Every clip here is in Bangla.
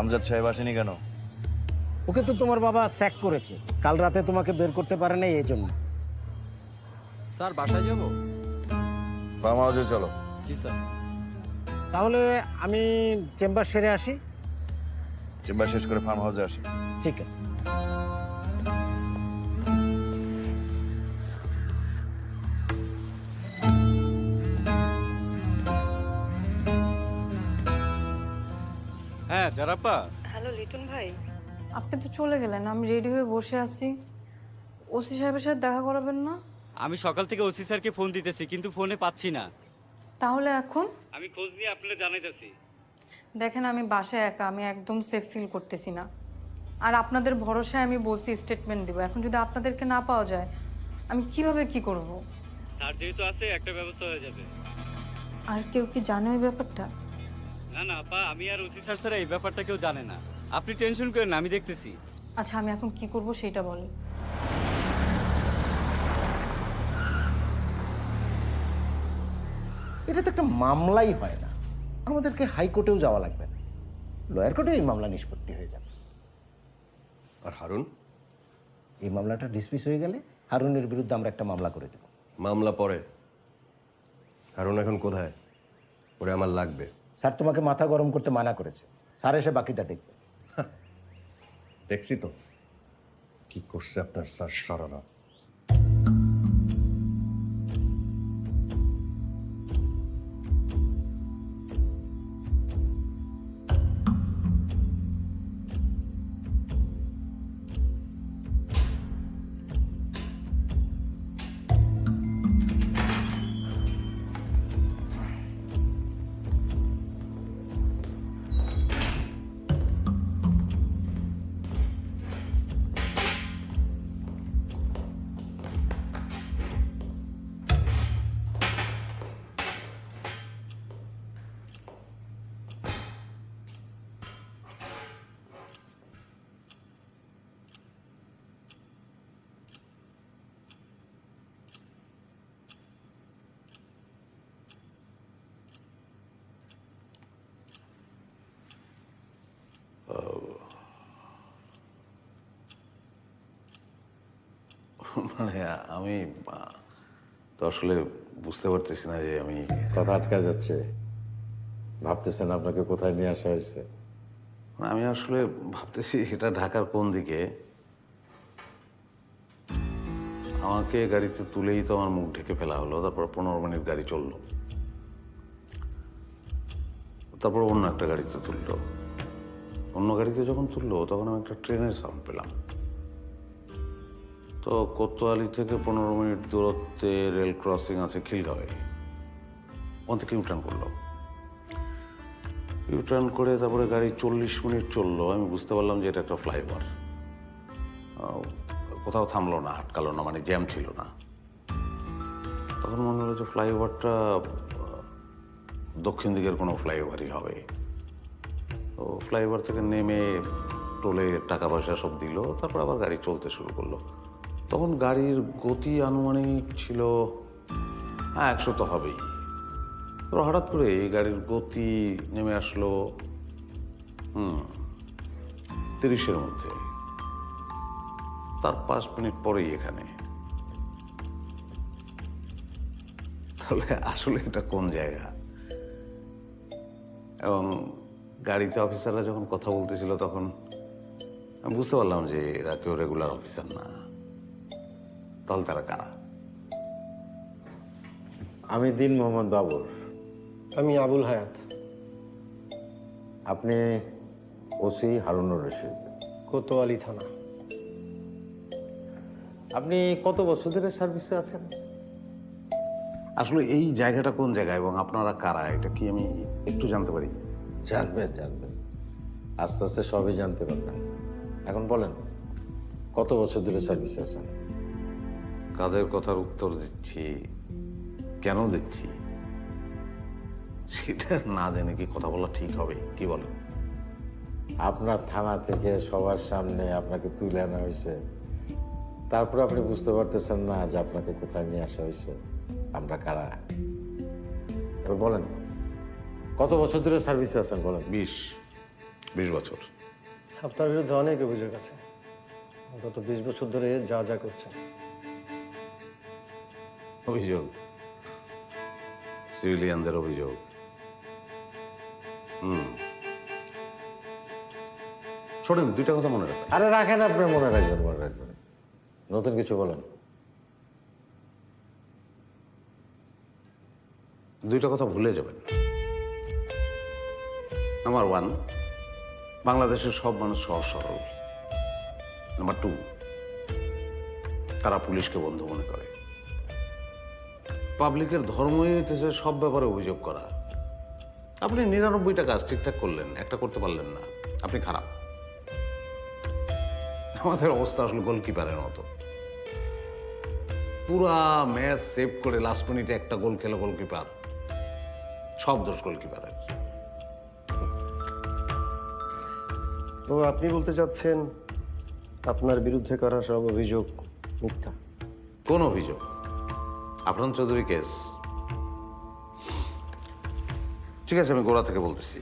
আমজাদ সাহেব আসেনি কেন? ওকে তো তোমার বাবা স্যাক করেছে, কাল রাতে তোমাকে বের করতে পারে নাই এই জন্য। স্যার বাসায় যাব? ফার্ম হাউসে চলো। জি স্যার। তাহলে আমি চেম্বার সেরে আসি। চেম্বার শেষ করে ফার্ম হাউসে আসি। ঠিক আছে। হ্যাঁ জারাপ্পা। হ্যালো লিটন ভাই। আপনি তো চলে গেলেন, আমি রেডি হয়ে বসে আছি। ওসি সাহেবের সাথে দেখা করাবেন না? আমি সকাল থেকে ওসি স্যারকে ফোন দিতেছি কিন্তু ফোনে পাচ্ছি না। তাহলে এখন আমি খোঁজ নিয়ে আপনাকে জানাইতেছি। দেখেন, আমি বাসায় একা, আমি একদম সেফ ফিল করতেছি না। আর আপনাদের ভরসায় আমি বলছি স্টেটমেন্ট দিব। এখন যদি আপনাদেরকে না পাওয়া যায়, আমি কিভাবে কি করব? স্যার যেহেতু আছে একটা ব্যবস্থা হয়ে যাবে। আর কেউ কি জানে ওই ব্যাপারটা? না না আপা, আমি আর ওসি স্যার ছাড়া এই ব্যাপারটা কেউ জানে না। আপনি টেনশন করেন না, আমি দেখতেছি। আচ্ছা, আমি এখন কি করব সেটা বলেন। এটা তো একটা মামলাই হয় না, আমাদেরকে হাইকোর্টেও যাওয়া লাগবে না, লয়ার কোর্টে এই মামলা নিষ্পত্তি হয়ে যাবে। আর হারুন? এই মামলাটা ডিসমিস হয়ে গেলে হারুনের বিরুদ্ধে আমরা একটা মামলা করে দেব। মামলা পরে, হারুন এখন কোথায়? ওরে আমার লাগবে। স্যার তোমাকে মাথা গরম করতে মানা করেছে, স্যার এসে বাকিটা দেখবে। দেখছি তো কি করছে আপনার স্যার সারা রাত। মানে আমি তো আসলে বুঝতে পারতেছি না যে আমি কথা আটকা যাচ্ছে, ভাবতেছেন আপনাকে কোথায় নিয়ে আসা হয়েছে? মানে আমি আসলে ভাবতেছি এটা ঢাকার কোন দিকে। আমাকে গাড়িতে তুলেই তো আমার মুখ ঢেকে ফেলা হলো, তারপর 15 মিনিট গাড়ি চললো, তারপর অন্য একটা গাড়িতে তুললো। অন্য গাড়িতে যখন তুললো তখন আমি একটা ট্রেনের সাউন্ড পেলাম। তো কোতোয়ালি থেকে 15 মিনিট দূরত্বে রেল ক্রসিং আছে খিলগাঁওয়ে, ওখান থেকে ইউটার্ন করলো। ইউটার্ন করে তারপরে গাড়ি 40 মিনিট চললো। আমি বুঝতে পারলাম যে এটা একটা ফ্লাইওভার। কোথাও থামলো না, আটকালো না, মানে জ্যাম ছিল না। তখন মনে হলো যে ফ্লাইওভারটা দক্ষিণ দিকের কোনো ফ্লাইওভারই হবে। তো ফ্লাইওভার থেকে নেমে টোলে টাকা পয়সা সব দিল, তারপর আবার গাড়ি চলতে শুরু করলো। তখন গাড়ির গতি আনুমানিক ছিল 100 তো হবেই। তো হঠাৎ করে এই গাড়ির গতি নেমে আসলো 30-এর মধ্যে। তার 5 মিনিট পরেই এখানে। তাহলে আসলে এটা কোন জায়গা? এবং গাড়িতে অফিসাররা যখন কথা বলতেছিল তখন আমি বুঝতে পারলাম যে এরা কেউ রেগুলার অফিসার না। তাহলে তারা কারা? আমি দিন মোহাম্মদ বাবর। আমি আবুল হায়াত। আপনি ওসি হারুনুর রশিদ, কোতোয়ালি থানা। আপনি কত বছর ধরে সার্ভিসে আছেন? আসলে এই জায়গাটা কোন জায়গা এবং আপনারা কারা, এটা কি আমি একটু জানতে পারি? জানবেন, আস্তে আস্তে সবই জানতে পারবেন। এখন বলেন, কত বছর ধরে সার্ভিসে আছেন? কাদের কথার উত্তর দিচ্ছি, কেন দিচ্ছি সেটা না জেনে কি কথা বলা ঠিক হবে? কি বলেন? আপনার থানা থেকে সবার সামনে আপনাকে তুলে আনা হয়েছে, তারপর আপনি বুঝতে পারতেছেন না যে আপনাকে কোথায় নিয়ে আসা হয়েছে, আমরা কারা। এবার বলেন, কত বছর ধরে সার্ভিসে আছেন বলেন। 20। 20 বছর। আপনার বিরুদ্ধে অনেক অভিযোগ আছে, গত 20 বছর ধরে যা যা করছেন। অভিযোগ, সিভিলিয়ানদের অভিযোগ। শোনেন, দুইটা কথা মনে রাখবেন। আরে রাখেন, আপনি মনে রাখবেন। নতুন কিছু বলেন। দুইটা কথা ভুলে যাবেন। নাম্বার 1, বাংলাদেশের সব মানুষ সহজ সরল। নাম্বার 2, তারা পুলিশকে বন্ধু মনে করে। পাবলিকের ধর্মই হইতেছে সব ব্যাপারে অভিযোগ করা। আপনি 99টা কাজ ঠিকঠাক করলেন, একটা করতে পারলেন না, আপনি খারাপ। আমাদের অবস্থা আসলে গোলকিপারের মতো। পুরা ম্যাচ সেভ করে লাস্ট মিনিটে একটা গোল খেলো গোলকিপার, সব দোষ গোলকিপারের। তো আপনি বলতে চাচ্ছেন আপনার বিরুদ্ধে করা সব অভিযোগ মিথ্যা? কোন অভিযোগ? আফরান চৌধুরী কেস। ঠিক আছে, আমি গোড়া থেকে বলতেছি।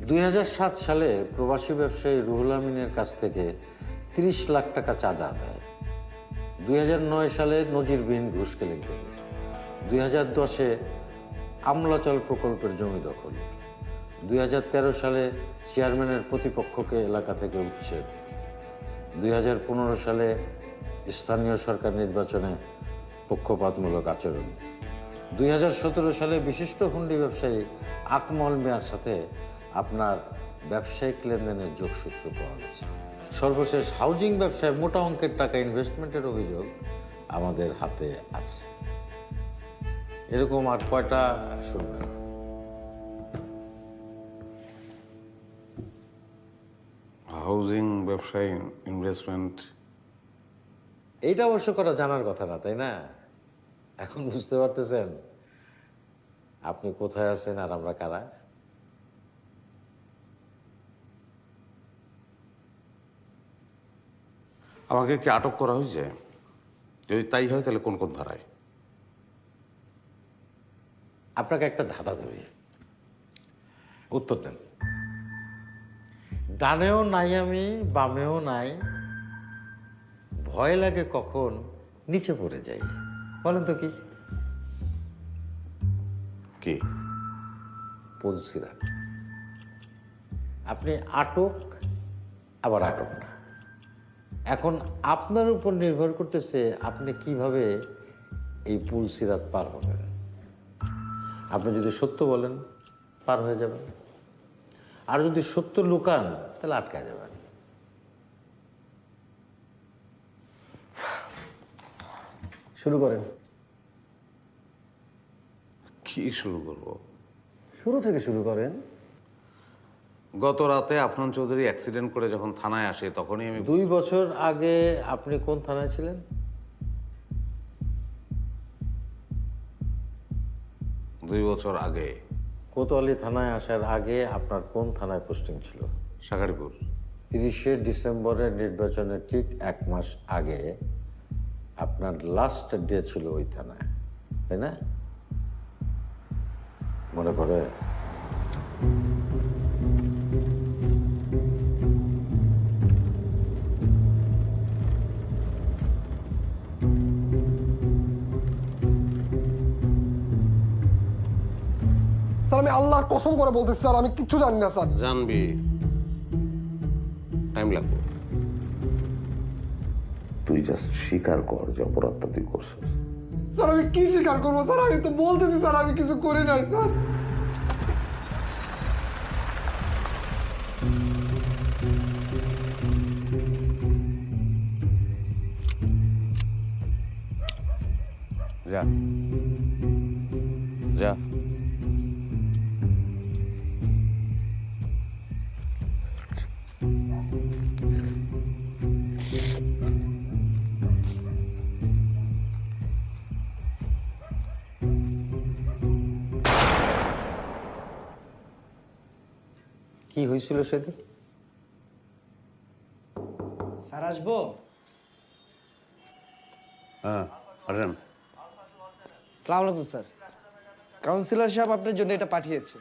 2007 সালে প্রবাসী ব্যবসায়ী রুহুল আমিনের কাছ থেকে 30 লাখ টাকা চাঁদা আদায়। 2009 সালে নজিরবিহীন ঘুষ কেলেঙ্কারি। 2010-এ আমলাচল প্রকল্পের জমি দখল। 2013 সালে চেয়ারম্যানের প্রতিপক্ষকে এলাকা থেকে উচ্ছেদ। 2015 সালে স্থানীয় সরকার নির্বাচনে পক্ষপাতমূলক আচরণ। 2017 সালে বিশিষ্ট হুন্ডি ব্যবসায়ী আকমল মিয়ার সাথে আপনার ব্যবসায়িক লেনদেনের যোগসূত্র পাওয়া গেছে। সর্বশেষ হাউজিং ব্যবসায় মোটা অঙ্কের টাকা ইনভেস্টমেন্টের অভিযোগ আমাদের হাতে আছে। এরকম আর কয়টা শুনবেন? হাউজিং, ব্যবসায়, ইনভেস্টমেন্ট, এইটা অবশ্য করা জানার কথা না, তাই না? এখন বুঝতে পারতেছেন আপনি কোথায় আছেন আর আমরা কারা? আমাকে কি আটক করা হয়েছে? যদি তাই হয় তাহলে কোন কোন ধারায়? আপনাকে একটা ধাঁধা ধরি, উত্তর দেন। ডানেও নাই আমি, বামেও নাই, ভয় লাগে কখন নিচে পড়ে যাই। বলেন তো কি? কি? পুলসিরাত। আপনি আটক, আবার আটক না। এখন আপনার উপর নির্ভর করতেছে আপনি কিভাবে এই পুলসিরাত পার হবেন। আপনি যদি সত্য বলেন পার হয়ে যাবেন, আর যদি সত্য লুকান তাহলে আটকায় যাবেন। শুরু করেন। কি শুরু করব? শুরু থেকে শুরু করেন। গত রাতে আফরান চৌধুরী অ্যাক্সিডেন্ট করে যখন থানায় আসে তখনই আমি 2 বছর আগে আপনি কোন থানায় ছিলেন? 2 বছর আগে কোতোয়ালি থানায় আসার আগে আপনার কোন থানায় পোস্টিং ছিল? শাকারিপুর। 30শে ডিসেম্বরের নির্বাচনের ঠিক 1 মাস আগে আপনার লাস্ট ডে ছিল ওই থানায়, তাই না? মনে পড়ে? স্যার আমি আল্লাহর কসম করে বলতেছি স্যার, আমি কিচ্ছু জানি না স্যার। জানবি, টাইম লাগবে। তুই জাস্ট স্বীকার কর যে অপরাধটা তুই করছিস। স্যার আমি কি স্বীকার করবো স্যার? আমি তো বলতেছি স্যার আমি কিছু করি নাই স্যার। যা যা। কি হয়েছিল সেদিন? স্যার আসবো? হ্যাঁ, আসেন। সালাম আলাইকুম স্যার। কাউন্সিলর সাহেব আপনার জন্য এটা পাঠিয়েছে।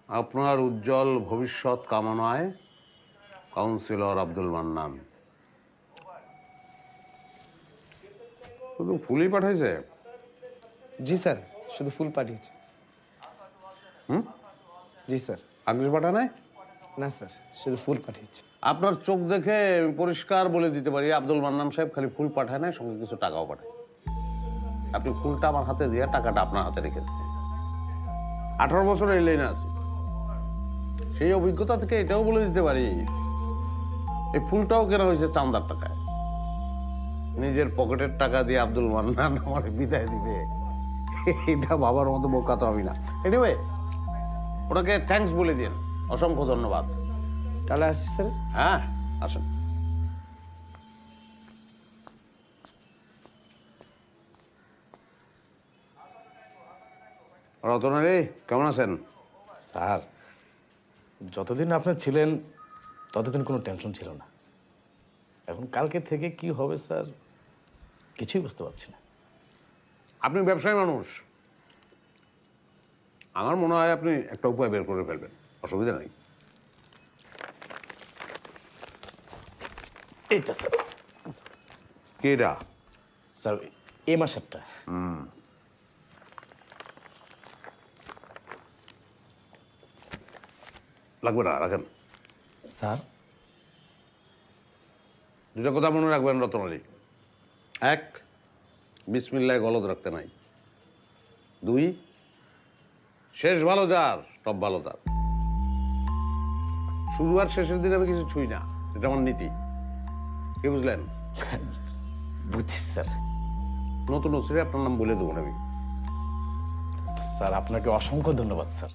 আপনার উজ্জ্বল ভবিষ্যৎ কামনায় কাউন্সিলর আব্দুল মান্নান। শুধু ফুলই পাঠাইছে? জি স্যার, শুধু ফুল পাঠিয়েছে। জি স্যার। আগ্রহ পাঠা নাই? না স্যার, শুধু ফুল পাঠিয়েছে। আপনার চোখ দেখে আমি পরিষ্কার বলে দিতে পারি আব্দুল মান্নান সাহেব খালি ফুল পাঠায় না, সঙ্গে কিছু টাকাও পাঠায়। আপনি ফুলটা আমার হাতে দিয়ে টাকাটা আপনার হাতে রেখেছেন। 18 বছর এই লাইনে আছি, সেই অভিজ্ঞতা থেকে এটাও বলে দিতে পারি এই ফুলটাও কেনা হয়েছে চান্দার টাকায়। নিজের পকেটের টাকা দিয়ে আব্দুল মান্নান আমার বিদায় দিবে, এটা বাবার মতো বোকা তো আমি না। এনিওয়ে, ওনাকে থ্যাঙ্কস বলে দিন, অসংখ্য ধন্যবাদ। তাহলে আসছি স্যার। হ্যাঁ, আসুন। রতনারে, কেমন আছেন? স্যার, যতদিন আপনি ছিলেন ততদিন কোনো টেনশন ছিল না। এখন কালকে থেকে কি হবে স্যার, কিছুই বুঝতে পারছি না। আপনি ব্যবসায়ী মানুষ, আমার মনে হয় আপনি একটা উপায় বের করে ফেলবেন, অসুবিধা নেই। এইটা স্যার, কি এটা? স্যার এই মাসেরটা। লাগবে না, রাখেন। স্যার, দুটা কথা মনে রাখবেন রতনালী। 1, বিসমিল্লাহ গলদ রাখতে নাই। 2, শেষ ভালো যার সব ভালো তার। শুরু আর শেষের দিন আমি কিছু ছুঁই না, এটা আমার নীতি। কি বুঝলেন? বুঝছি স্যার। নতুন ওসিরে আপনার নাম বলে দেবো আমি। স্যার আপনাকে অসংখ্য ধন্যবাদ স্যার।